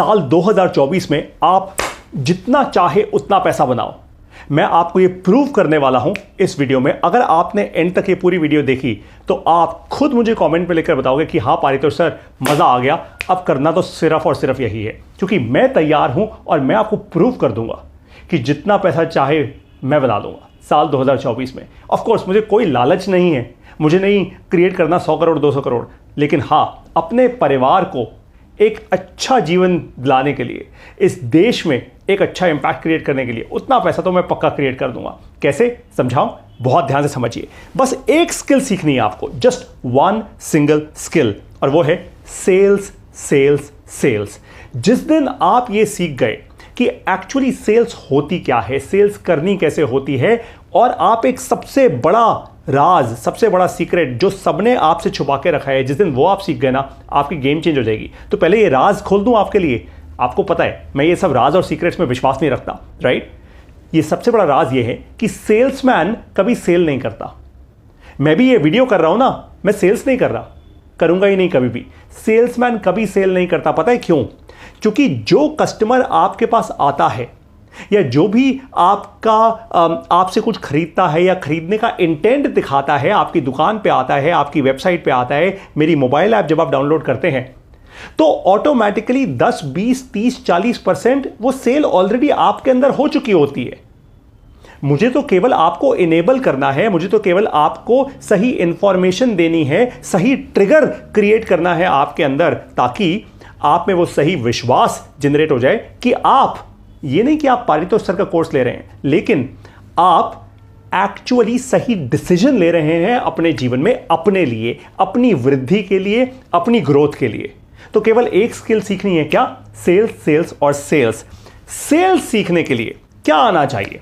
साल 2024 में आप जितना चाहे उतना पैसा बनाओ। मैं आपको ये प्रूव करने वाला हूं इस वीडियो में। अगर आपने एंड तक ये पूरी वीडियो देखी तो आप खुद मुझे कमेंट में लिखकर बताओगे कि हाँ पारितोष सर मजा आ गया, अब करना तो सिर्फ और सिर्फ यही है, क्योंकि मैं तैयार हूं और मैं आपको प्रूव कर दूंगा कि जितना पैसा चाहे मैं बना दूंगा साल 2024 में। ऑफ कोर्स मुझे कोई लालच नहीं है, मुझे नहीं क्रिएट करना 100 करोड़ 200 करोड़, लेकिन हाँ अपने परिवार को एक अच्छा जीवन दिलाने के लिए, इस देश में एक अच्छा इंपैक्ट क्रिएट करने के लिए उतना पैसा तो मैं पक्का क्रिएट कर दूंगा। कैसे समझाऊं? बहुत ध्यान से समझिए। बस एक स्किल सीखनी है आपको, जस्ट वन सिंगल स्किल, और वो है सेल्स सेल्स सेल्स। जिस दिन आप ये सीख गए कि एक्चुअली सेल्स होती क्या है, सेल्स करनी कैसे होती है, और आप एक सबसे बड़ा राज, सबसे बड़ा सीक्रेट जो सबने आपसे छुपा के रखा है, जिस दिन वो आप सीख गए ना, आपकी गेम चेंज हो जाएगी। तो पहले ये राज खोल दूं आपके लिए। आपको पता है मैं ये सब राज और सीक्रेट्स में विश्वास नहीं रखता, राइट? ये सबसे बड़ा राज ये है कि सेल्समैन कभी सेल नहीं करता। मैं भी ये वीडियो कर रहा हूं ना, मैं सेल्स नहीं कर रहा, करूंगा ही नहीं कभी भी। सेल्समैन कभी सेल नहीं करता। पता है क्यों? क्योंकि जो कस्टमर आपके पास आता है या जो भी आपसे कुछ खरीदता है या खरीदने का इंटेंट दिखाता है, आपकी दुकान पे आता है, आपकी वेबसाइट पे आता है, मेरी मोबाइल ऐप जब आप डाउनलोड करते हैं तो ऑटोमेटिकली 10 20 30 40% वो सेल ऑलरेडी आपके अंदर हो चुकी होती है। मुझे तो केवल आपको इनेबल करना है, मुझे तो केवल आपको सही इंफॉर्मेशन देनी है, सही ट्रिगर क्रिएट करना है आपके अंदर, ताकि आप में वो सही विश्वास जनरेट हो जाए कि आप, ये नहीं कि आप पारितोष सर का कोर्स ले रहे हैं, लेकिन आप एक्चुअली सही डिसीजन ले रहे हैं अपने जीवन में, अपने लिए, अपनी वृद्धि के लिए, अपनी ग्रोथ के लिए। तो केवल एक स्किल सीखनी है, क्या? सेल्स सेल्स और सेल्स। सेल्स सीखने के लिए क्या आना चाहिए?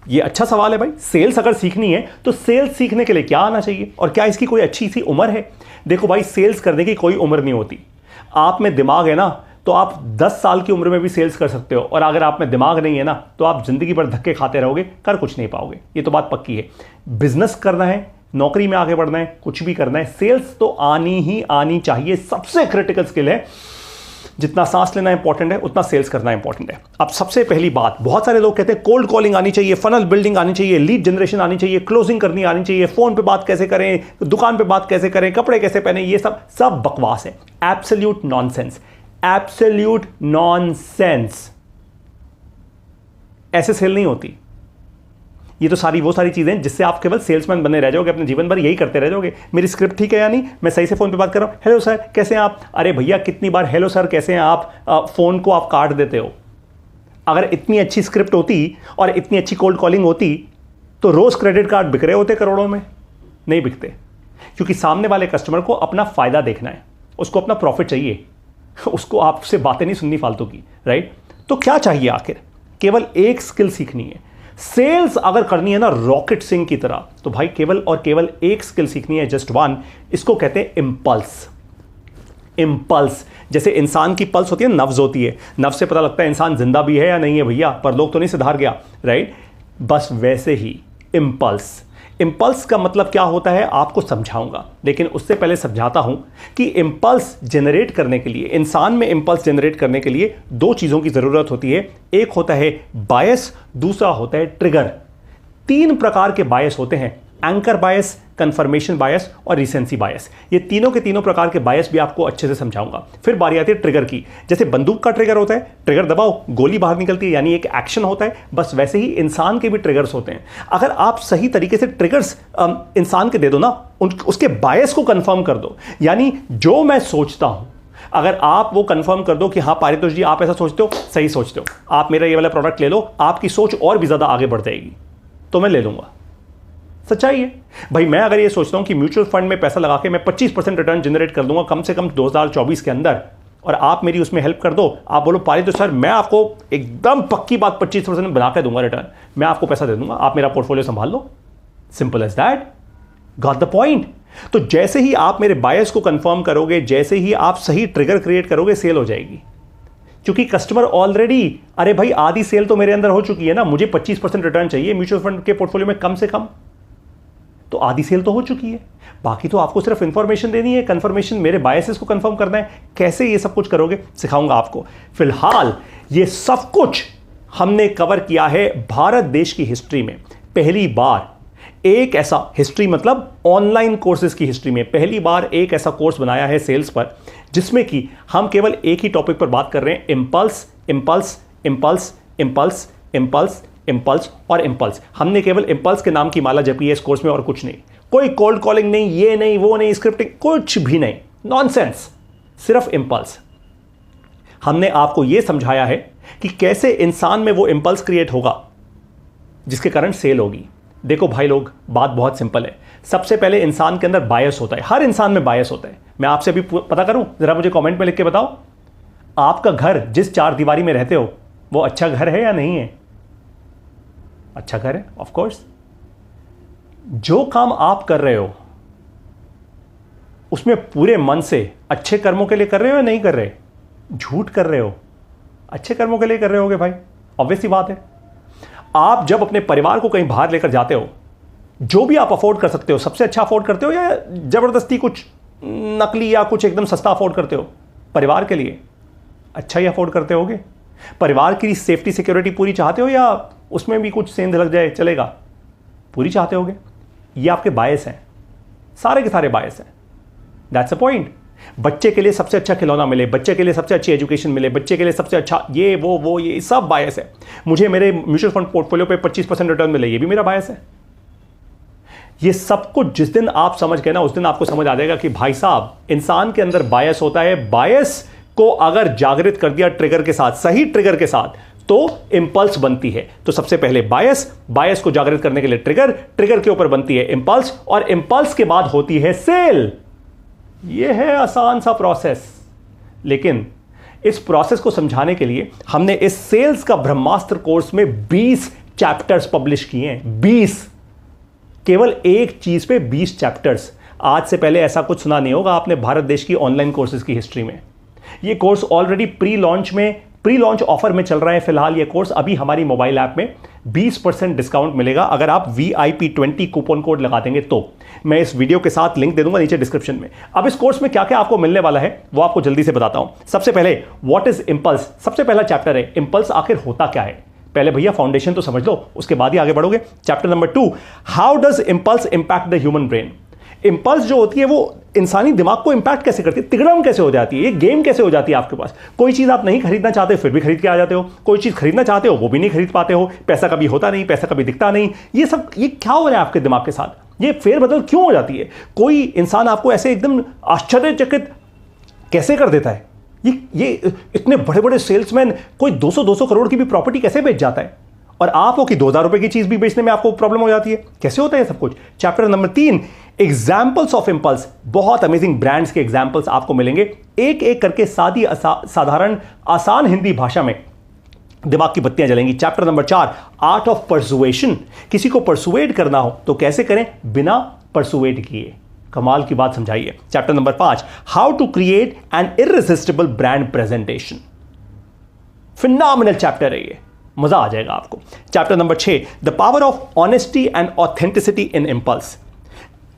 यह अच्छा सवाल है भाई। सेल्स अगर सीखनी है तो सेल्स सीखने के लिए क्या आना चाहिए, और क्या इसकी कोई अच्छी सी उम्र है? देखो भाई, सेल्स करने की कोई उम्र नहीं होती। आप में दिमाग है ना तो आप 10 साल की उम्र में भी सेल्स कर सकते हो, और अगर आप में दिमाग नहीं है ना तो आप जिंदगी भर धक्के खाते रहोगे, कर कुछ नहीं पाओगे। ये तो बात पक्की है। बिजनेस करना है, नौकरी में आगे बढ़ना है, कुछ भी करना है, सेल्स तो आनी ही आनी चाहिए। सबसे क्रिटिकल स्किल है। जितना सांस लेना इंपॉर्टेंट है उतना सेल्स करना इंपॉर्टेंट है। अब सबसे पहली बात, बहुत सारे लोग कहते हैं कोल्ड कॉलिंग आनी चाहिए, फनल बिल्डिंग आनी चाहिए, लीड जनरेशन आनी चाहिए, क्लोजिंग करनी आनी चाहिए, फोन पे बात कैसे करें, दुकान पे बात कैसे करें, कपड़े कैसे पहने, ये सब बकवास है। Absolute nonsense, absolute nonsense. ऐसे सेल नहीं होती। ये तो वो सारी चीजें जिससे आप केवल सेल्समैन बने रह जाओगे, अपने जीवन भर यही करते रह जाओगे। मेरी स्क्रिप्ट ठीक है या नहीं? मैं सही से फोन पे बात कर रहा हूं, हेलो सर कैसे हैं आप? अरे भैया कितनी बार हेलो सर कैसे हैं आप, फोन को आप काट देते हो। अगर इतनी अच्छी स्क्रिप्ट होती और इतनी अच्छी कोल्ड कॉलिंग होती तो रोज क्रेडिट कार्ड बिक रहे होते करोड़ों में। नहीं बिकते, क्योंकि सामने वाले कस्टमर को अपना फायदा देखना है, उसको अपना प्रॉफिट चाहिए, उसको आपसे बातें नहीं सुननी फालतू की, राइट? तो क्या चाहिए आखिर? केवल एक स्किल सीखनी है। सेल्स अगर करनी है ना रॉकेट सिंह की तरह, तो भाई केवल और केवल एक स्किल सीखनी है, जस्ट वन। इसको कहते हैं इंपल्स। इंपल्स, जैसे इंसान की पल्स होती है, नब्ज होती है, नब्ज से पता लगता है इंसान जिंदा भी है या नहीं है भैया, पर लोग तो नहीं सुधार गया, राइट? बस वैसे ही इंपल्स। इंपल्स का मतलब क्या होता है आपको समझाऊंगा, लेकिन उससे पहले समझाता हूं कि इंपल्स जनरेट करने के लिए, इंसान में इंपल्स जनरेट करने के लिए दो चीजों की जरूरत होती है। एक होता है बायस, दूसरा होता है ट्रिगर। 3 प्रकार के बायस होते हैं, एंकर बायस, कंफर्मेशन बायस और रिसेंसी बायस। ये तीनों के तीनों प्रकार के बायस भी आपको अच्छे से समझाऊंगा। फिर बारी आती है ट्रिगर की। जैसे बंदूक का ट्रिगर होता है, ट्रिगर दबाओ गोली बाहर निकलती है, यानी एक एक्शन होता है, बस वैसे ही इंसान के भी ट्रिगर्स होते हैं। अगर आप सही तरीके से ट्रिगर्स इंसान के दे दो ना, उसके बायस को कंफर्म कर दो, यानी जो मैं सोचता हूं अगर आप वो कंफर्म कर दो कि हाँ पारितोष जी आप ऐसा सोचते हो, सही सोचते हो, आप मेरा ये वाला प्रोडक्ट ले लो, आपकी सोच और भी ज्यादा आगे बढ़ जाएगी, तो मैं ले लूंगा। सच्चाई है भाई। मैं अगर ये सोचता हूं कि म्यूचुअल फंड में पैसा लगा के मैं 25% रिटर्न जनरेट कर दूंगा कम से कम 2024 के अंदर, और आप मेरी उसमें हेल्प कर दो, आप बोलो पारितोष सर मैं आपको एकदम पक्की बात 25% बना के दूंगा रिटर्न, मैं आपको पैसा दे दूंगा, आप मेरा पोर्टफोलियो संभाल लो। Simple as that. Got the point? तो जैसे ही आप मेरे बायस को कंफर्म करोगे, जैसे ही आप सही ट्रिगर क्रिएट करोगे, सेल हो जाएगी। क्योंकि कस्टमर ऑलरेडी, अरे भाई आधी सेल तो मेरे अंदर हो चुकी है ना, मुझे 25% रिटर्न चाहिए म्यूचुअल फंड के पोर्टफोलियो में कम से कम। तो आधी सेल तो हो चुकी है। बाकी तो आपको सिर्फ इंफॉर्मेशन देनी है, कंफर्मेशन, मेरे बायसेस को कंफर्म करना है। कैसे ये सब कुछ करोगे सिखाऊंगा आपको। फिलहाल ये सब कुछ हमने कवर किया है भारत देश की हिस्ट्री में। पहली बार एक ऐसा, हिस्ट्री मतलब ऑनलाइन कोर्सेज की हिस्ट्री में पहली बार एक ऐसा कोर्स बनाया है सेल्स पर, जिसमें कि हम केवल एक ही टॉपिक पर बात कर रहे हैं, impulse, impulse, impulse, impulse, impulse, impulse और इंपल्स। हमने केवल इंपल्स के नाम की माला जपी है इस कोर्स में और कुछ नहीं। कोई कोल्ड कॉलिंग नहीं, ये नहीं, वो नहीं, स्क्रिप्टिंग, कुछ भी नहीं, नॉनसेंस, सिर्फ इंपल्स। हमने आपको यह समझाया है कि कैसे इंसान में वो इंपल्स क्रिएट होगा जिसके कारण सेल होगी। देखो भाई लोग, बात बहुत सिंपल है। सबसे पहले इंसान के अंदर बायस होता है, हर इंसान में बायस होता है। मैं आपसे भी पता करूं, जरा मुझे कमेंट में लिख के बताओ, आपका घर जिस चार दीवारी में रहते हो वो अच्छा घर है या नहीं है? अच्छा घर है, ऑफ कोर्स। जो काम आप कर रहे हो उसमें पूरे मन से अच्छे कर्मों के लिए कर रहे हो या नहीं कर रहे? झूठ कर रहे हो, अच्छे कर्मों के लिए कर रहे होगे भाई, ऑब्वियस सी बात है। आप जब अपने परिवार को कहीं बाहर लेकर जाते हो, जो भी आप अफोर्ड कर सकते हो, सबसे अच्छा अफोर्ड करते हो या जबरदस्ती कुछ नकली या कुछ एकदम सस्ता अफोर्ड करते हो? परिवार के लिए अच्छा ही अफोर्ड करते होगे। परिवार की सेफ्टी सिक्योरिटी पूरी चाहते हो या उसमें भी कुछ सेंध लग जाए चलेगा? पूरी चाहते होगे। ये आपके बायस हैं, सारे के सारे बायस हैं। That's a point. बच्चे के लिए सबसे अच्छा खिलौना मिले, बच्चे के लिए सबसे अच्छी एजुकेशन मिले, बच्चे के लिए सबसे अच्छा ये वो ये सब बायस है। मुझे मेरे म्यूचुअल फंड पोर्टफोलियो पे 25% रिटर्न मिले, ये भी मेरा बायस है। ये सब कुछ जिस दिन आप समझ गए ना, उस दिन आपको समझ आ जाएगा कि भाई साहब, इंसान के अंदर बायस होता है। बायस को अगर जागृत कर दिया ट्रिगर के साथ, सही ट्रिगर के साथ, तो इंपल्स बनती है। तो सबसे पहले बायस को जागृत करने के लिए ट्रिगर के ऊपर बनती है इंपल्स, और इंपल्स के बाद होती है सेल। यह है आसान सा प्रोसेस, लेकिन इस प्रोसेस को समझाने के लिए हमने इस सेल्स का ब्रह्मास्त्र कोर्स में 20 चैप्टर्स पब्लिश किए हैं। 20, केवल एक चीज पे 20 चैप्टर्स। आज से पहले ऐसा कुछ सुना नहीं होगा आपने भारत देश की ऑनलाइन कोर्सेज की हिस्ट्री में। यह course already pre launch offer में चल रहा है। फिलहाल यह कोर्स अभी हमारी मोबाइल ऐप में 20% डिस्काउंट मिलेगा अगर आप VIP20 कूपन कोड लगा देंगे तो। मैं इस वीडियो के साथ लिंक दे दूंगा नीचे डिस्क्रिप्शन में। अब इस कोर्स में क्या क्या आपको मिलने वाला है वो आपको जल्दी से बताता हूं। सबसे पहले व्हाट इज इंपल्स, सबसे पहला चैप्टर है इंपल्स आखिर होता क्या है। पहले भैया फाउंडेशन तो समझ लो, उसके बाद ही आगे बढ़ोगे। Chapter number 2, how does impulse impact the human brain. Impulse जो होती है वो इंसानी दिमाग को इंपैक्ट कैसे करती है, तिगड़म कैसे हो जाती है, ये गेम कैसे हो जाती है आपके पास। कोई चीज आप नहीं खरीदना चाहते फिर भी खरीद के आ जाते हो, कोई चीज खरीदना चाहते हो वो भी नहीं खरीद पाते हो, पैसा कभी होता नहीं, पैसा कभी दिखता नहीं। ये क्या हो रहा है आपके दिमाग के साथ, ये फेरबदल क्यों हो जाती है? कोई इंसान आपको ऐसे एकदम आश्चर्यचकित कैसे कर देता है? ये इतने बड़े बड़े सेल्समैन कोई 200 करोड़ की भी प्रॉपर्टी कैसे बेच जाता है, और आप हो कि 2000 रुपए की चीज भी बेचने में आपको प्रॉब्लम हो जाती है? कैसे होता है सब कुछ? Chapter number 3, examples of impulse. बहुत अमेजिंग ब्रांड्स के एग्जाम्पल्स आपको मिलेंगे, एक एक करके साधारण आसान हिंदी भाषा में दिमाग की बत्तियां जलेंगी। Chapter number 4, art of persuasion. किसी को परसुएड करना हो तो कैसे करें बिना परसुएड किए, कमाल की बात समझाइए। Chapter number 5, how to create an irresistible brand presentation. Phenomenal chapter है ये, मजा आ जाएगा आपको। Chapter number 6, the power of honesty and authenticity in impulse.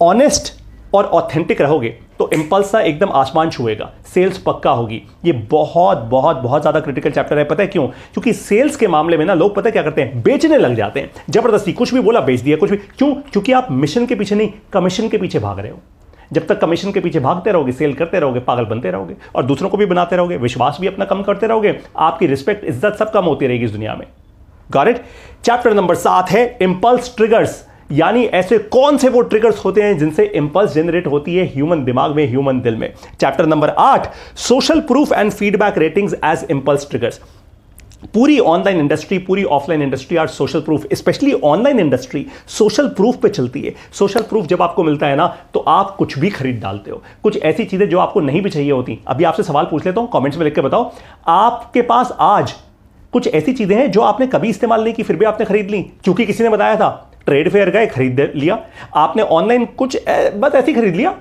Honest और ऑथेंटिक रहोगे तो इंपल्स ना एकदम आसमान छुएगा, सेल्स पक्का होगी। ये बहुत बहुत बहुत ज्यादा क्रिटिकल चैप्टर है। पता है क्यों? क्योंकि सेल्स के मामले में ना लोग पता है क्या करते हैं, बेचने लग जाते हैं जबरदस्ती। कुछ भी बोला बेच दिया, कुछ भी। क्यों? क्योंकि आप मिशन के पीछे नहीं, कमीशन के पीछे भाग रहे हो। जब तक कमीशन के पीछे भागते रहोगे, सेल करते रहोगे, पागल बनते रहोगे और दूसरों को भी बनाते रहोगे, विश्वास भी अपना कम करते रहोगे, आपकी रिस्पेक्ट, इज्जत सब कम होती रहेगी इस दुनिया में। Got it? चैप्टर नंबर 7 है इंपल्स ट्रिगर्स, यानी ऐसे कौन से वो ट्रिगर्स होते हैं जिनसे इंपल्स जनरेट होती है ह्यूमन दिमाग में, ह्यूमन दिल में। Chapter number 8, social proof and feedback ratings as impulse triggers. पूरी ऑनलाइन इंडस्ट्री, पूरी offline industry are social proof. Specially online industry social proof पे चलती है। सोशल प्रूफ जब आपको मिलता है ना तो आप कुछ भी खरीद डालते हो, कुछ ऐसी चीजें जो आपको नहीं भी चाहिए होती। अभी आपसे सवाल पूछ लेता हूं, कमेंट्स में लिख के बताओ, आपके पास आज कुछ ऐसी चीजें हैं जो आपने कभी इस्तेमाल नहीं की फिर भी आपने खरीद ली क्योंकि किसी ने बताया था, ट्रेड फेयर गए खरीद लिया। आपने ऑनलाइन कुछ बस ऐसे ही खरीद लिया,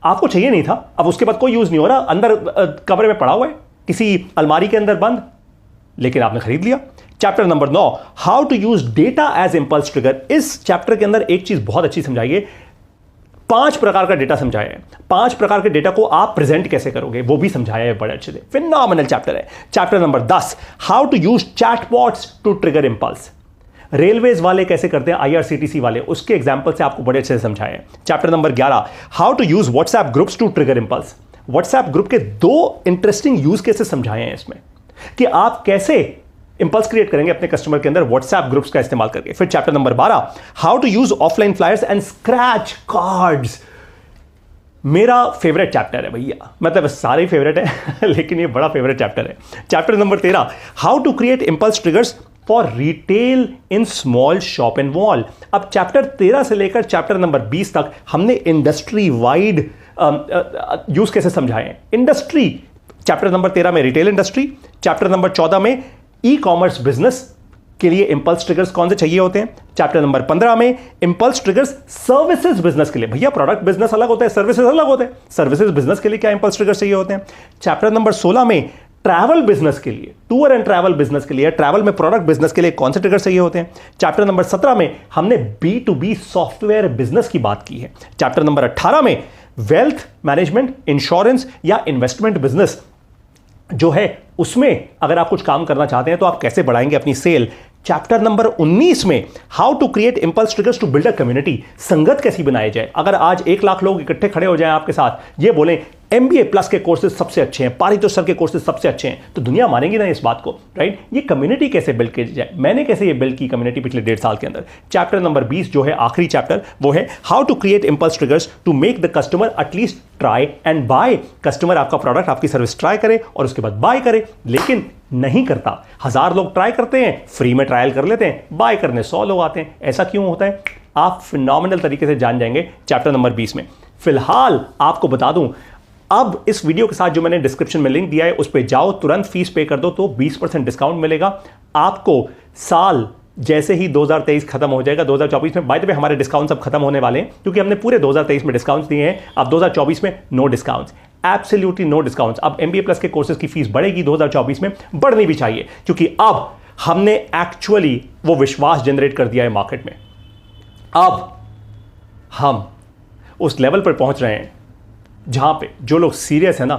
आपको चाहिए नहीं था, अब उसके बाद कोई यूज नहीं हो रहा, अंदर कमरे में पड़ा हुआ है किसी अलमारी के अंदर बंद, लेकिन आपने खरीद लिया। Chapter number 9, how to use data as impulse trigger. इस चैप्टर के अंदर एक चीज बहुत अच्छी समझाइए, 5 प्रकार का डेटा समझाया है, 5 प्रकार के डेटा को आप प्रेजेंट कैसे करोगे वो भी समझाया है बड़े अच्छे से। फिनोमिनल चैप्टर है। Chapter number 10, how to use chatbots to trigger impulse. Railways वाले कैसे करते हैं, आईआरसीटीसी वाले, उसके एग्जांपल से आपको बड़े अच्छे से समझाया है। Chapter number 11, how to use WhatsApp groups to trigger impulse. WhatsApp group के 2 इंटरेस्टिंग यूज केसेस समझाए हैं इसमें कि आप कैसे इंपल्स क्रिएट करेंगे अपने कस्टमर के अंदर व्हाट्सएप ग्रुप्स का इस्तेमाल करके। फिर chapter number 12, how to use offline flyers and scratch cards. मेरा फेवरेट चैप्टर है भैया, मतलब सारे फेवरेट है लेकिन ये बड़ा फेवरेट चैप्टर है। Chapter number 13, how to create impulse triggers for retail in small shop and mall. अब चैप्टर 13 से लेकर चैप्टर नंबर 20 तक हमने इंडस्ट्री वाइड यूज केसेस समझाए हैं। इंडस्ट्री, चैप्टर नंबर 13 में रिटेल इंडस्ट्री, चैप्टर नंबर 14 में ई कॉमर्स बिजनेस के लिए इंपल्स ट्रिगर्स कौन से चाहिए होते हैं, चैप्टर नंबर 15 में इंपल्स ट्रिगर्स सर्विसेज बिजनेस के लिए। भैया प्रोडक्ट बिजनेस अलग होता है, सर्विसेज अलग होते हैं, सर्विसेज बिजनेस के लिए क्या इंपल्स ट्रिगर्स चाहिए होते हैं। चैप्टर नंबर 16 में ट्रैवल बिजनेस के लिए, टूर एंड ट्रैवल बिजनेस के लिए, ट्रैवल में प्रोडक्ट बिजनेस के लिए कौन से ट्रिगर्स चाहिए होते हैं। चैप्टर नंबर 17 में हमने B2B सॉफ्टवेयर बिजनेस की बात की है। चैप्टर नंबर 18 में वेल्थ मैनेजमेंट, इंश्योरेंस या इन्वेस्टमेंट बिजनेस जो है उसमें अगर आप कुछ काम करना चाहते हैं तो आप कैसे बढ़ाएंगे अपनी सेल। चैप्टर नंबर 19 में how to create impulse triggers to build a community, संगत कैसी बनाई जाए। अगर आज 1 लाख लोग इकट्ठे खड़े हो जाएं आपके साथ, ये बोलें MBA प्लस के कोर्सेज सबसे अच्छे हैं, पारितोष सर के कोर्सेज सबसे अच्छे हैं, तो दुनिया मानेगी ना इस बात को, राइट। ये कम्युनिटी कैसे बिल्ड की जाए, मैंने कैसे ये बिल्ड की कम्युनिटी पिछले 1.5 साल के अंदर। चैप्टर नंबर 20 जो है आखिरी चैप्टर, वो है how to create impulse triggers to make the customer at least try and buy. Customer आपका प्रोडक्ट, आपकी सर्विस ट्राई करे और उसके बाद बाय करे, लेकिन नहीं करता। 1000 लोग ट्राई करते हैं, फ्री में ट्रायल कर लेते हैं, बाय करने 100 लोग आते हैं। ऐसा क्यों होता है आप फिनोमिनल तरीके से जान जाएंगे चैप्टर नंबर 20 में। फिलहाल आपको बता दूं, अब इस वीडियो के साथ जो मैंने डिस्क्रिप्शन में लिंक दिया है उस पर जाओ, तुरंत फीस पे कर दो तो 20% डिस्काउंट मिलेगा आपको। साल जैसे ही 2023 खत्म हो जाएगा, 2024 में, बाय द वे हमारे डिस्काउंट्स अब खत्म होने वाले हैं क्योंकि हमने पूरे 2023 में डिस्काउंट्स दिए हैं। अब 2024 में no discounts, absolutely no discounts. अब MBA प्लस के कोर्सेज की फीस बढ़ेगी 2024 में, बढ़नी भी चाहिए क्योंकि अब हमने एक्चुअली वो विश्वास जनरेट कर दिया है मार्केट में। अब हम उस लेवल पर पहुंच रहे हैं जहां पे जो लोग सीरियस है ना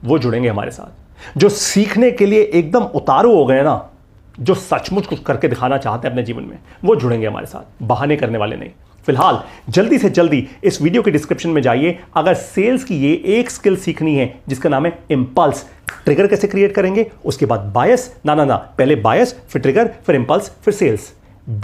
वो जुड़ेंगे हमारे साथ, जो सीखने के लिए एकदम उतारू हो गए ना, जो सचमुच कुछ करके दिखाना चाहते हैं अपने जीवन में, वो जुड़ेंगे हमारे साथ, बहाने करने वाले नहीं। फिलहाल जल्दी से जल्दी इस वीडियो के डिस्क्रिप्शन में जाइए, अगर सेल्स की ये एक स्किल सीखनी है जिसका नाम है इंपल्स। ट्रिगर कैसे क्रिएट करेंगे, उसके बाद बायस, ना पहले बायस फिर ट्रिगर फिर इंपल्स फिर सेल्स,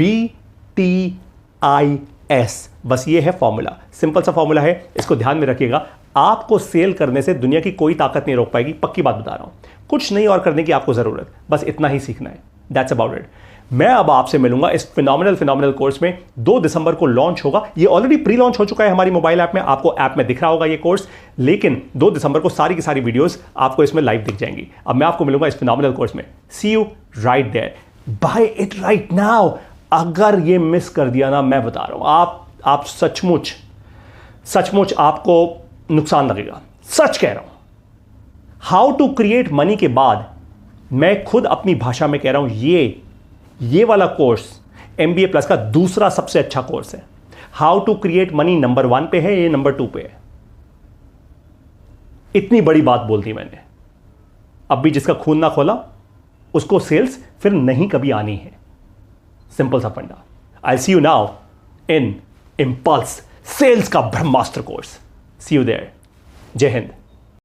BTIS, बस ये है फॉर्मूला, सिंपल सा फॉर्मूला है, इसको ध्यान में रखिएगा। आपको सेल करने से दुनिया की कोई ताकत नहीं रोक पाएगी, पक्की बात बता रहा हूं। कुछ नहीं और करने की आपको जरूरत, बस इतना ही सीखना है, दैट्स अबाउट इट। मैं अब आपसे मिलूंगा इस फिनोमिनल कोर्स में। 2 दिसंबर को लॉन्च होगा, ये ऑलरेडी प्री लॉन्च हो चुका है हमारी मोबाइल ऐप में, आपको ऐप में दिख रहा होगा ये कोर्स, लेकिन 2 दिसंबर को सारी की सारी वीडियोस आपको इसमें लाइव दिख जाएंगी। अब मैं आपको मिलूंगा इस फिनोमिनल कोर्स में। See you right there, buy it right now. अगर ये मिस कर दिया ना, मैं बता रहा हूं आप सचमुच आपको नुकसान लगेगा, सच कह रहा हूं। हाउ टू क्रिएट मनी के बाद मैं खुद अपनी भाषा में कह रहा हूं, ये वाला कोर्स MBA प्लस का दूसरा सबसे अच्छा कोर्स है। How to create money number 1 पे है, ये नंबर 2 पे है। इतनी बड़ी बात बोल दी मैंने। अब भी जिसका खून ना खोला उसको सेल्स फिर नहीं कभी आनी है, सिंपल सा फंडा। I see you now in impulse sales का ब्रह्मास्त्र कोर्स। See you there. जय हिंद।